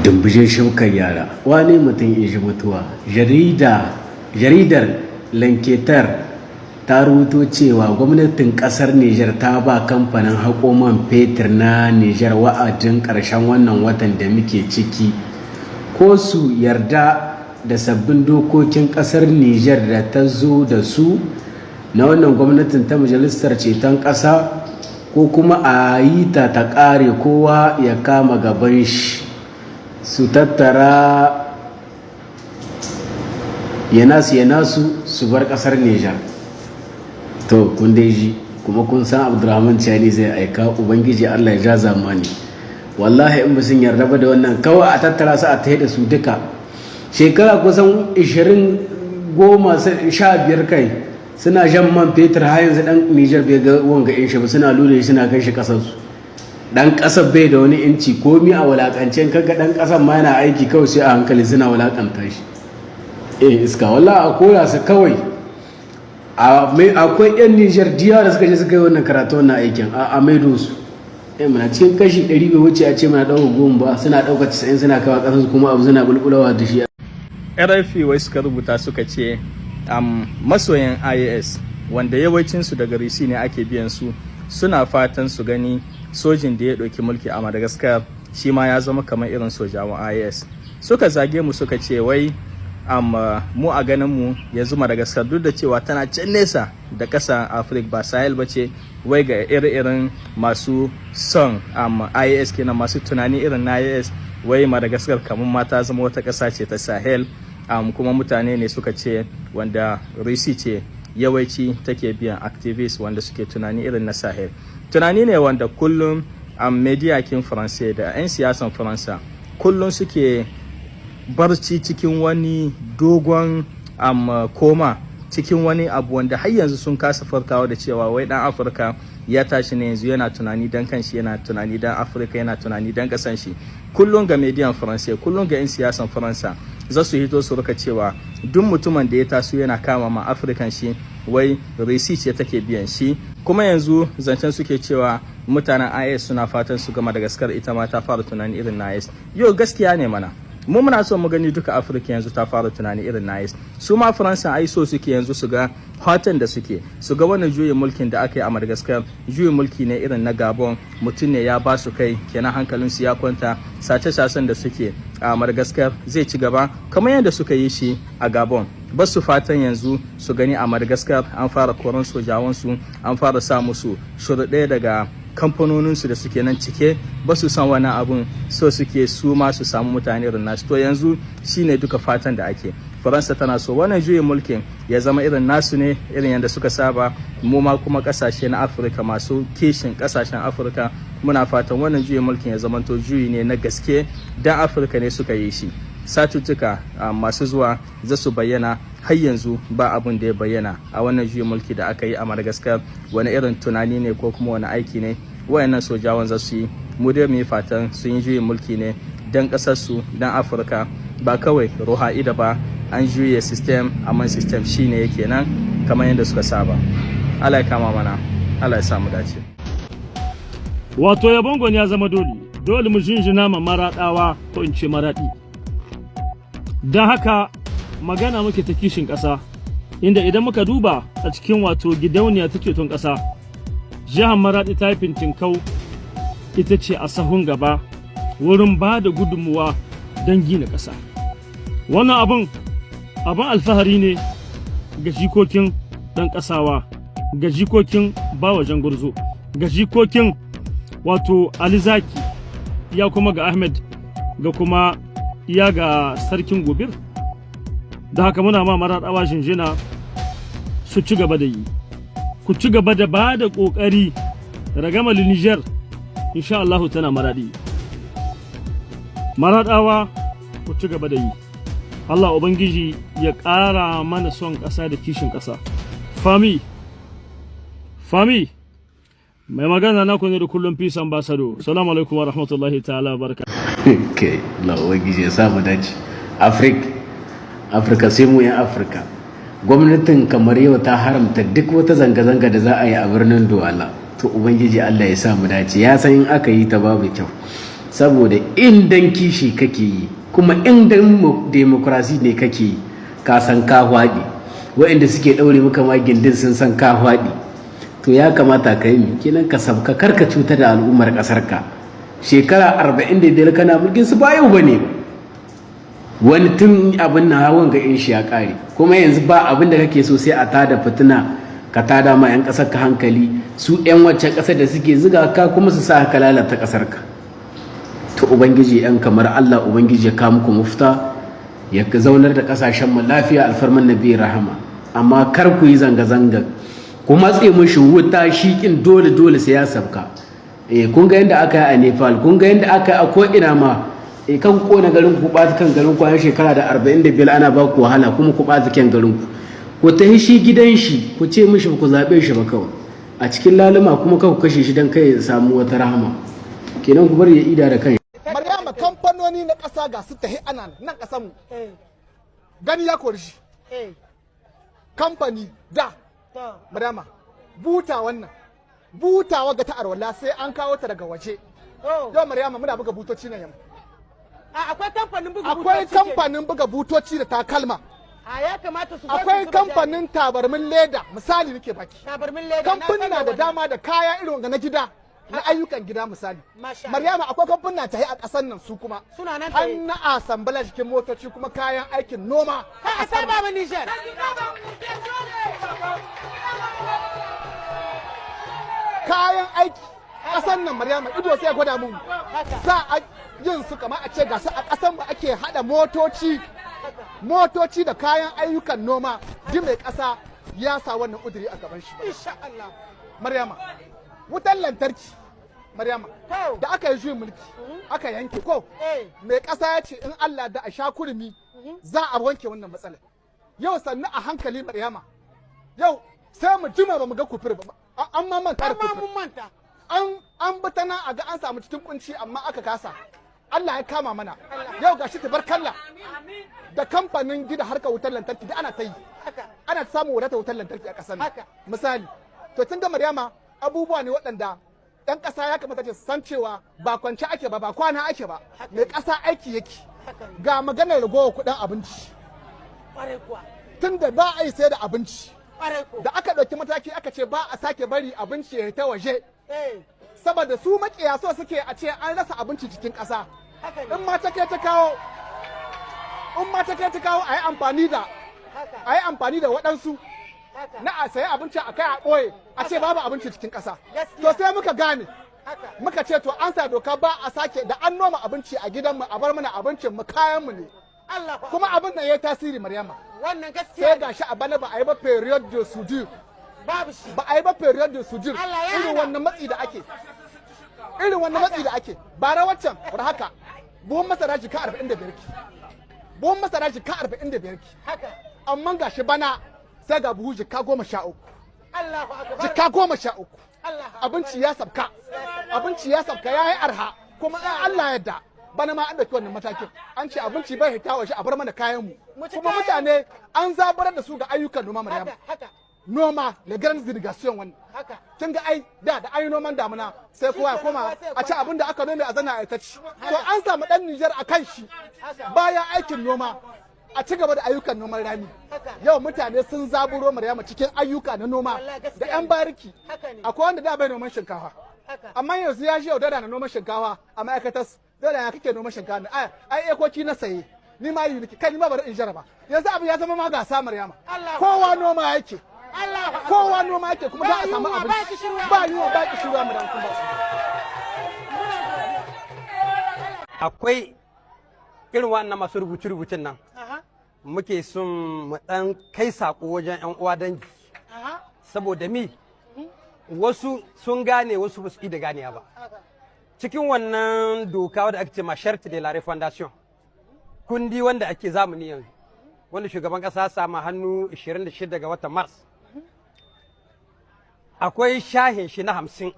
dumbuje shukar yara wani mutum in ji mutuwa jaridar lanketar ta rubuto cewa gwamnatin kasar Nijar ta ba kamfanin haƙo man fetur na Nijar wa'adin ƙarshen wannan watan da muke ciki ko su yarda da sabbin dokokin kasar Nijar da ta zo da su na wannan gwamnatin ta majalisar ceton ƙasa ko kuma a yi ta ƙare kowa ya kama gaban shi su tattara yanasu su bar kasar Nijar. To kun dai ji kuma kun san Abdurrahman Chani zai aika ubangiji Allah ya ja zamani. Wallahi in ba sun yarda ba da wannan kawai a tattara su a tahe da su duka shekara kusan 20 goma 15 kai suna jan man fetur har yanzu dan Nijar bai ga wanga in shi ba suna lule suna kai shi kasar su. Dan kasar bai da wani inci komi a walakancen kaga dan kasar ma yana aiki kawai sai a hankali suna walakanta shi iska wallahi a kora su kawai akwai yan Nijar diya da suka je suka yi wannan karatu wannan aikin a maido su muna cikin kashi 100 bai wuce a ce muna dauka 10 ba suna dauka 90 suna kawo kasar su kuma abu suna bulbulawa da shi. RFI wai suka rubuta suka ce masoyan IAS wanda yawancinsu daga risi ne ake biyan su suna fatan su gani sojin da ya ɗauki mulki a Madagascar shi ma ya zama kamar irin sojawan IAS. Suka zage mu suka ce wai mu a ganin mu yanzu Madagascar duk da cewa tana can nesa da ƙasar Afirka ba Sahel ba ce wai ga irin masu son IAS kenan masu tunani irin na IAS wai Madagascar kamar mata zama wata ƙasa ce ta Sahel kuma mutane ne suka ce wanda risi ce yawanci take biyan activists wanda suke tunani irin na Sahel. Tunani ne wanda kullum mediyakin Faransa da 'yan siyasan Faransa kullum suke barci cikin wani dogon koma cikin wani abu wanda har yanzu sun kasa farkawa da cewa wai dan Afirka ya tashi ne yanzu yana tunani dan kanshi yana tunani dan Afirka yana tunani dan kasan shi. Kullum ga mediyan Faransa kullum ga 'yan siyasan Faransa za su hito su rika cewa duk mutumin da ya taso yana kama ma Afirkan shi wai resi ce take biyan shi kuma yanzu zancen suke cewa mutanen IS suna fatan su gama da gaskar ita ma ta fara tunani irin na IS. Yau gaskiya ne mana mu muna so mu gani duka Afirka yanzu ta fara tunani irin na IS. Su ma Faransa ai so suke yanzu su ga hoton da suke su ga wannan juyin mulkin da aka yi a Madagascar juyin mulki ne irin na Gabon mutum ne ya ba su kai kenan hankalin su ya kwanta sace-sacen da suke a Madagascar zai ci gaba kamar yadda suka yi shi a Gabon. Ba su fatan yanzu su gani a Madagascar an fara koran sojawansu an fara sa musu shurɗe daga kamfanoninsu da suke nan cike ba su san wani abun so suke su ma su samu mutane irin nasu. To yanzu shine duka fatan da ake. Faransa tana so wannan juyin mulkin ya zama irin nasu ne irin yadda suka saba mu ma kuma kasashe na Afirka masu kishin kasashen Afirka muna fatan wannan juyin mulkin ya zama to juyi ne na gaske dan Afirka ne suka yi shi. Satuttuka masu zuwa za su bayyana har yanzu ba abin da ya bayyana a wannan juyin mulki da aka yi a Madagascar wani irin tunani ne ko kuma wani aiki ne wayannan sojawan za su yi. Mu dai mu yi fatan sun yi juyin mulki ne dan kasar su dan Afirka ba kawai ruha'ida ba an juye system amma system shine yake nan kamar yadda suka saba. Allah ya kama mana Allah ya samu dace. Wato yabon gwani ya zama dole mu jinjina ma maraɗawa ko in ce maraɗi. Don haka magana muke ta kishin ƙasa inda idan muka duba a cikin wato gidauniya ta ceton ƙasa jihar Maraɗi ta yi fintinkau ita ce a sahun gaba wurin ba da gudunmuwa don gina ƙasa. Wannan abin alfahari ne ga jikokin ɗan ƙasawa, ga jikokin bawa jangurzo, ga jikokin wato Alizaki ya kuma ga Ahmed ga kuma iya ga sarkin gobir. Da haka muna ma maraɗawa jinjina su ci gaba da yi, ku ci gaba da ba da ƙoƙari ragamar Niger insha Allahu tana maraɗi. Maraɗawa ku ci gaba da yi, Allah Ubangiji ya ƙara mana son ƙasa da kishin ƙasa. Fami mai magana naku ne da kullum Peace Ambassador. Salamu alaikum wa rahmatullahi ta'ala wa barakatuh. Okay, Allah Ubangiji ya samu dace. Afirka sai mu yan Afirka. Gwamnatin kamar yau ta haramta duk wata zanga-zanga da za a yi a birnin Douala. To Ubangiji Allah ya samu dace. Ya san in aka yi ta babu kyau. saboda in dan kishi kake yi kuma in dan demokrasi ne kake yi ka san ka hwaɗi, waɗanda suke ɗaure maka ma gindin sun san ka hwaɗi, to ya kamata ka yi kenan ka sabka karka cutar da al'ummar ƙasarka. Shekara 45 kana mulkin su ba yau bane ba, wani tun abin na hawan ga in shi ya ƙare, kuma yanzu ba abin da kake so sai a tada fitina, ka tada ma 'yan ƙasar ka hankali, su 'yan wacce ƙasar da suke ziga ka kuma su sa ka lalata ƙasar ka. To ubangiji 'yan kamar Allah ubangiji ya kawo muku mufta, ya zaunar da ƙasashen mu lafiya alfarman nabi rahama, amma kar ku yi zanga-zanga ku matse mushi wuta shi kin dole sai ya sabka. Kun ga yadda aka yi a Nepal, kun ga yadda aka yi a ko'ina ma, kan kona garin ku ɓata kan garin ku a shekara da 45 ana ba ku wahala kuma ku ɓata kan garin ku ta shi gidan shi ku ce mishi ku zaɓe shi ba kawai a cikin laluma kuma kawai kashe shi don kai ya samu wata rahama, kenan ku bari ya ida da kai. Maryama, kamfanoni na ƙasa ga su tahi ana nan ƙasar mu gani ya kori shi kamfani da Maryama buta wannan butawa ga ta arwala sai an kawo ta daga waje. Yau Maryama muna buga butoci na yamma. Akwai kamfanin buga butoci. Akwai kamfanin buga butoci da takalma. Ya kamata su. Akwai kamfanin tabarmin leda, misali nake baki. Tabarmin leda. Kamfanin na da dama da kaya irin ga na gida, na ayyukan gida misali. Maryama, akwai kamfanin na tahi a ƙasar nan su kuma. Suna nan tahi. An na asambala cikin motoci kuma kayan aikin noma. Kai a saba mu Niger. Kayan aiki ƙasar nan Maryama ido sai gwada mu za a yin su kamar a ce ga su a ƙasar mu ake hada motoci da kayan ayyukan noma. Ji mai ƙasa ya sa wannan udiri a gaban shi. Insha Allah. Maryama, wutar lantarki Maryama da aka yi juyin mulki aka yanke ko mai ƙasa ya ce in Allah da a sha kurmi za a wanke wannan matsalar. Yau sannu a hankali Maryama, yau sai mu jima ba mu ga kufur ba, an ma manta da kufur, an bi ta nan a ga an samu cikin kunci amma aka kasa. Allah ya kama mana yau gashi tabarkalla da kamfanin gida harkar wutar lantarki da ana ta yi, ana samun wadatar wutar lantarki a ƙasar nan misali. To tun da Maryama abubuwa ne waɗanda ɗan ƙasa ya kamata ce san cewa ba kwance ake ba kwana ake ba, mai ƙasa aiki yake. Ga maganar ragowar kuɗin abinci tun da ba a yi sai da abinci, da aka ɗauki mataki aka ce ba a sake bari abinci ya ta waje, saboda su makiya so suke a ce an rasa abinci cikin ƙasa. In ma ta kai ta kawo a yi amfani da waɗansu na a sayi abinci a kai a ɓoye a ce babu abinci cikin ƙasa. To sai muka gane muka ce to an sa doka ba a sake da an noma abinci a gidanmu a bar mana abincin mu kayanmu ne. Kuma abin nan ya tasiri Maryama. Wannan gaskiya. Sai gashi a bana ba a yi ba period de soudure. Babu shi. Ba a yi ba period de soudure. Irin wannan matsi da ake. Bara waccan war haka. Buhun masara jika 45 ki. Buhun masara jika 45 ki. Haka. Amma gashi bana sai ga buhu jika 13. Allahu akbar. Jika 13. Abinci ya sabka. Ya yi arha. Kuma Allah yadda. Bana ma an dauki wannan matakin an ce abinci bai hita waje a bar mana kayan mu, kuma mutane an zabarar da su ga ayyukan noma Maryama. Noma le grand irrigation wannan kin ga ai da ayi noman damuna sai kowa ya koma a ci abin da aka nome a zana a ta ci. To an samu dan Niger akan shi baya aikin noma a ci gaba da ayyukan noman rani. Yau mutane sun zaburo Maryama cikin ayyuka na noma da yan bariki. Akwai wanda da bai noman shinkafa amma yanzu ya shi yau da na noman shinkafa a ma'aikatar dole ya kake noman shinkafa ne ai ekoki na saye ni ma yi niki kai ni ma bari in jaraba. Yanzu abin ya zama ma gasa Maryama, kowa noma yake kuma za a samu abinci ba yiwa ba ki shirwa Maryama kun ba. Akwai irin wannan masu rubuce-rubucen nan muke son mu dan kai sako wajen yan uwa dangi, saboda wasu sun gane wasu ba su da ganiya ba. Cikin wannan doka wadda ake ce ma charte de la refondation, kundi wanda ake zamani yanzu wanda shugaban kasa ya sama hannu 26 ga watan Mars, akwai shahin shi na 50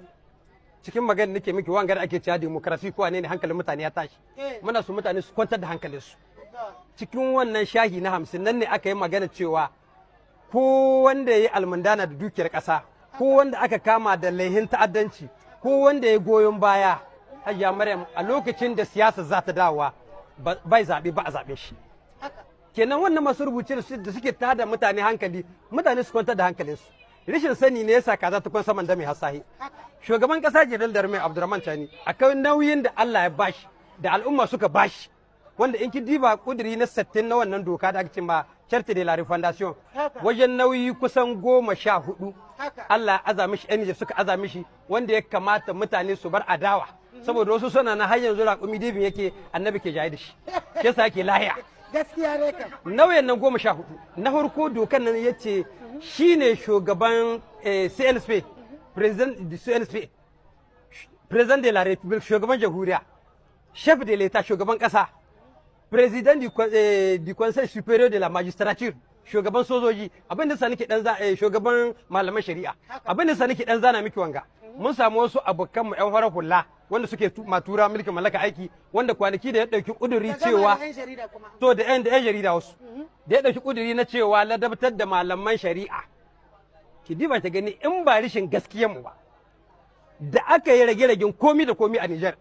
cikin magana nake miki wanga da ake cewa demokrasi ko ne hankalin mutane ya tashi. Muna so mutane su kwantar da hankalinsu. Cikin wannan shahi na 50 nan ne aka yi magana cewa ko wanda ya yi almundana da dukiyar kasa, ko wanda aka kama da laihin ta'addanci, ko wanda ya goyon baya Hajiya Maryam a lokacin da siyasa za ta dawowa bai zaɓe ba a zaɓe shi. Kenan wannan masu rubuce da suke tada mutane hankali, mutane su kwantar da hankalinsu. Rishin sani ne yasa kaza ta kwan saman da mai hasahi. Shugaban kasa Jibril Darme Abdurrahman Chani akwai nauyin da Allah ya bashi da al'umma suka bashi, wanda in ki diba kuduri na 60 na wannan doka da ake cewa Charte de la Refondation wajen nauyi kusan 14 Allah ya aza mishi yan suka aza mishi, wanda ya kamata mutane su bar adawa, saboda wasu suna na har yanzu raƙumi dibin yake annabi ke jaye da shi, shi yasa yake lahiya. Gaskiya ne kam. Nauyin nan 14 na farko dokan nan yace shine shugaban CNSP, president du CNSP, president de la République, shugaban jamhuriya, chef de l'État, shugaban kasa, président du Conseil supérieur de la magistrature, shugaban sojoji, abin da sa nake dan shugaban malaman shari'a, abin da sa nake dan zana miki wanga. Mun samu wasu abokan mu ƴan farar hula wanda suke matura mulkin mallaka aiki, wanda kwanaki da ya dauki kuduri cewa to da ƴan jarida wasu da ya dauki kuduri na cewa ladabtar da malaman shari'a. Ki diba ta gani in ba rishin gaskiyar mu ba, da aka yi rage-ragen komi da komi a Nijar,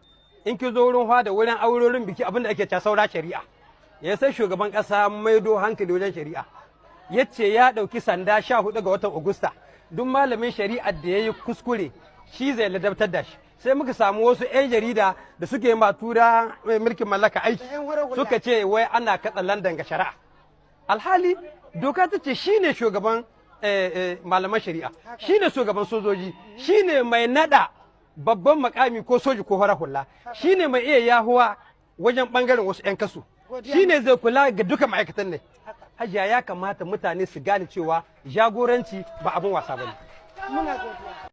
in ki zo wurin da wurin aurorin biki abin da ake ta saura shari'a, ya sai shugaban kasa maido hankali wajen shari'a, ya ce ya ɗauki sanda 14 ga watan Agusta, duk malamin shari'a da ya yi kuskure shi zai ladabtar da shi. Sai muka samu wasu 'yan jarida da suke matura mulkin mallaka aiki suka ce wai ana katsa Landan ga shari'a. Alhali doka ta ce shi ne shugaban malaman shari'a, shi ne shugaban sojoji, shi ne mai nada babban makami ko soji ko farar hula, shi ne mai iya yahuwa wajen bangaren wasu 'yan kasu, shi ne zai kula ga duka ma'aikatan ne. Hajiya ya kamata mutane su gane cewa jagoranci ba abin wasa ba ne.